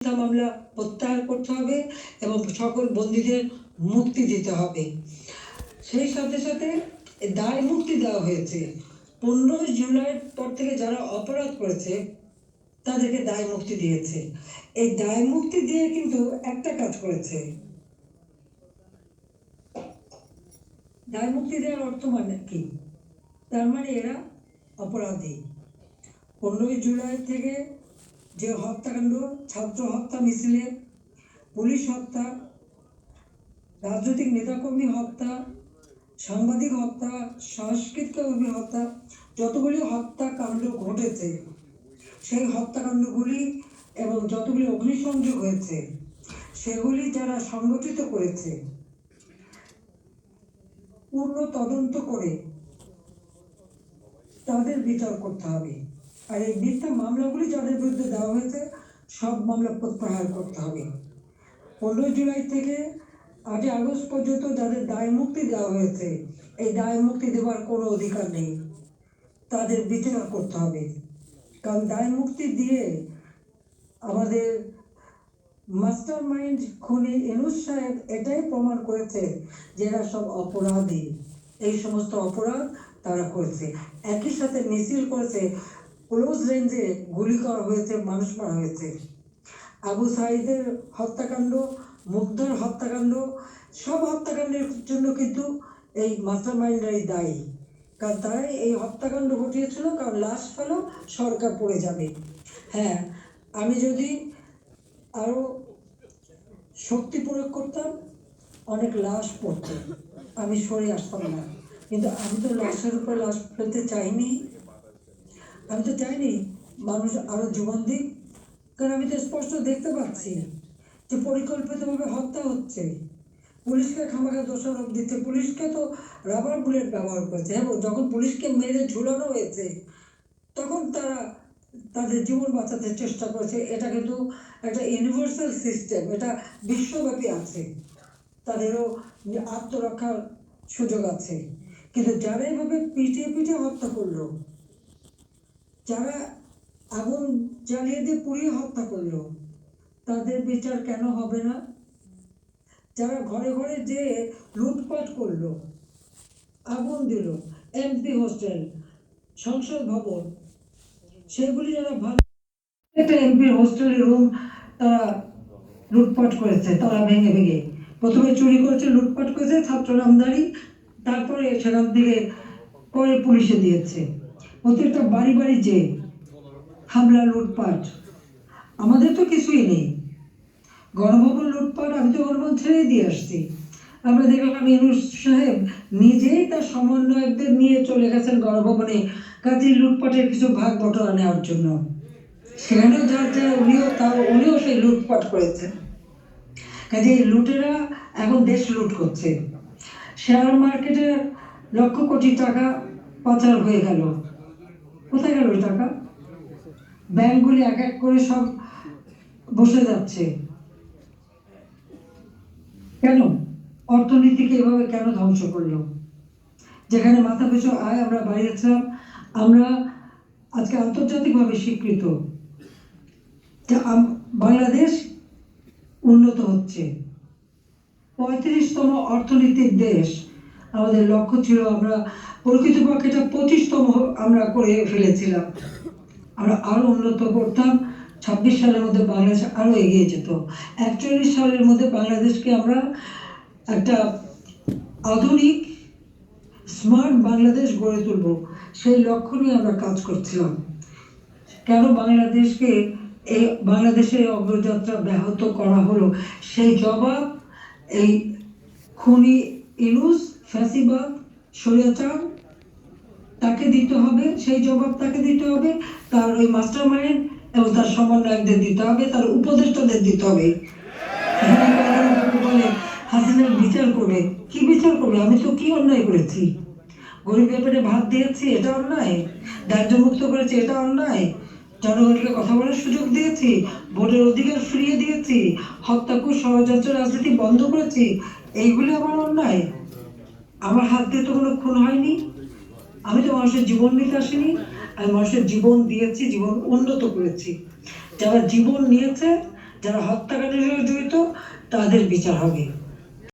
মামলা প্রত্যাহার করতে হবে এবং সকল বন্দীদের মুক্তি দিতে হবে। সেই সাথে সাথে দায় মুক্তি দেওয়া হয়েছে। 15 জুলাইয়ের পর থেকে যারা অপরাধ করেছে তাদেরকে দায় মুক্তি দিয়েছে। এই দায় মুক্তি দিয়ে কিন্তু একটা কাজ করেছে। দায় মুক্তি দেওয়ার অর্থ মানে কি? তার মানে এরা অপরাধী। 15 জুলাই থেকে যে হত্যাকাণ্ড, ছাত্র হত্যা মিছিলে, পুলিশ হত্যা, রাজনৈতিক নেতাকর্মী হত্যা, সাংবাদিক হত্যা, সংস্কৃতকর্মী হত্যা, যতগুলি হত্যাকাণ্ড ঘটেছে সেই হত্যাকাণ্ডগুলি এবং যতগুলি অগ্নিসংযোগ হয়েছে সেগুলি যারা সংগঠিত করেছে পূর্ণ তদন্ত করে তাদের বিচার করতে হবে। আর এই মিথ্যা মামলাগুলি যাদের বিরুদ্ধে দেওয়া হয়েছে সব মামলা প্রত্যাহার করতে হবে। 15 জুলাই থেকে 8 আগস্ট পর্যন্ত যাদের দায় মুক্তি দেওয়া হয়েছে এই দায় মুক্তি দেওয়ার কোনো অধিকার নেই, তাদের বিচার করতে হবে। কারণ দায় মুক্তি দিয়ে আমাদের মাস্টার মাইন্ড খুনি ইউনূস সাহেব এটাই প্রমাণ করেছে যে এরা সব অপরাধী, এই সমস্ত অপরাধ তারা করেছে। একই সাথে মিছিল করেছে, ক্লোজ রেঞ্জে গুলি করা হয়েছে, মানুষ মারা হয়েছে। আবু সাঈদের হত্যাকাণ্ড, মুগ্ধার হত্যাকাণ্ড, সব হত্যাকাণ্ডের জন্য কিন্তু এই মাস্টার মাইন্ডরাই দায়ী। কারণ তারাই এই হত্যাকাণ্ড ঘটিয়েছিল, কারণ লাশ ফেলো সরকার পড়ে যাবে। হ্যাঁ, আমি যদি আরো শক্তি প্রয়োগ করতাম অনেক লাশ পড়তো, আমি সরে আসতাম না। কিন্তু আমি তো লাশের উপর লাশ ফেলতে চাইনি। আমি তো চাইনি মানুষ আরো জীবন দিক, কারণ আমি তো স্পষ্ট দেখতে পাচ্ছি যে পরিকল্পিতভাবে হত্যা হচ্ছে। পুলিশকে খামাখা দোষারোপ দিচ্ছে, পুলিশকে তো রাবার বুলেট ব্যবহার করেছে। এবং যখন পুলিশকে মেরে ঝুলানো হয়েছে তখন তারা তাদের জীবন বাঁচাতে চেষ্টা করেছে। এটা কিন্তু একটা ইউনিভার্সাল সিস্টেম, এটা বিশ্বব্যাপী আছে, তাদেরও আত্মরক্ষার সুযোগ আছে। কিন্তু যারা এভাবে পিটিয়ে পিটিয়ে হত্যা করলো, যারা আগুন জ্বালিয়ে দিয়ে পুড়িয়ে হত্যা করলো, তাদের বিচার কেন হবে না? যারা ঘরে ঘরে যে লুটপাট করলো, আগুন দিল, এমপি হোস্টেল, সংসদ ভবন, সেগুলি যারা একটা এমপির হোস্টেলের রুম তারা লুটপাট করেছে, তারা ভেঙে ভেঙে প্রথমে চুরি করেছে, লুটপাট করেছে, ছাত্র নামদারি, তারপরে সেখান থেকে পরে পুলিশে দিয়েছে। প্রত্যেকটা বাড়ি বাড়ি যে হামলা, লুটপাট। আমাদের তো কিছুই নেই, গণভবন লুটপাট, আমি তো গণভবন ছেড়ে দিয়ে আসছি। আমরা দেখলাম ইউনূস সাহেব নিজেই তার সমন্বয়কদের নিয়ে চলে গেছেন গণভবনে, কাজেই লুটপাটের কিছু ভাগ বটরা নেওয়ার জন্য। সেখানেও যার যা উনিও সেই লুটপাট করেছেন। কাজে লুটেরা এখন দেশ লুট করছে। শেয়ার মার্কেটে লক্ষ কোটি টাকা পাচার হয়ে গেল, কোথায় গেল টাকা? ব্যাংকগুলি এক এক করে সব বসে যাচ্ছে। কেন? অর্থনীতিকে এভাবে কেন ধ্বংস করলো? যেখানে মাথা পিছু আয় আমরা বাড়িয়েছিলাম, আমরা আজকে আন্তর্জাতিকভাবে স্বীকৃত যে বাংলাদেশ উন্নত হচ্ছে, 35তম অর্থনীতির দেশ। আমাদের লক্ষ্য ছিল, আমরা প্রকৃতপক্ষে এটা 25তম আমরা করে ফেলেছিলাম। আমরা আরো উন্নত করতাম। 26 সালের মধ্যে বাংলাদেশ আরো এগিয়ে যেত। 41 সালের মধ্যে বাংলাদেশকে আমরা একটা আধুনিক স্মার্ট বাংলাদেশ গড়ে তুলব, সেই লক্ষ্য নিয়ে আমরা কাজ করছিলাম। কেন বাংলাদেশকে এই বাংলাদেশের অগ্রযাত্রা ব্যাহত করা হলো, সেই জবাব এই খুনি ইউনূস, ফ্যাসিবাদ, স্বৈরাচার, তাকে দিতে হবে। সেই জবাব তাকে দিতে হবে, তার ওই মাস্টার মাইন্ড এবং তার সমন্বয়কদের দিতে হবে, তার উপদেষ্টাদের দিতে হবে। বলে হাসিনার বিচার করবে, কি বিচার করবে? আমি তো কি অন্যায় করেছি? গরিব ব্যাপারে ভাত দিয়েছি, এটা অন্যায়? দারিদ্র মুক্ত করেছি, এটা অন্যায়? জনগণকে কথা বলার সুযোগ দিয়েছি, ভোটের অধিকার ফিরিয়ে দিয়েছি, হত্যাকুশ ষড়যন্ত্র রাজনীতি বন্ধ করেছি, এইগুলি আমার অন্যায়? আমার হাত দিয়ে তো কোনো খুন হয়নি, আমি তো মানুষের জীবন নিতে আসিনি, আমি মানুষের জীবন দিয়েছি, জীবন উন্নত করেছি। যারা জীবন নিয়েছে যারা হত্যাকাণ্ডের সঙ্গে জড়িত তাদের বিচার হবে।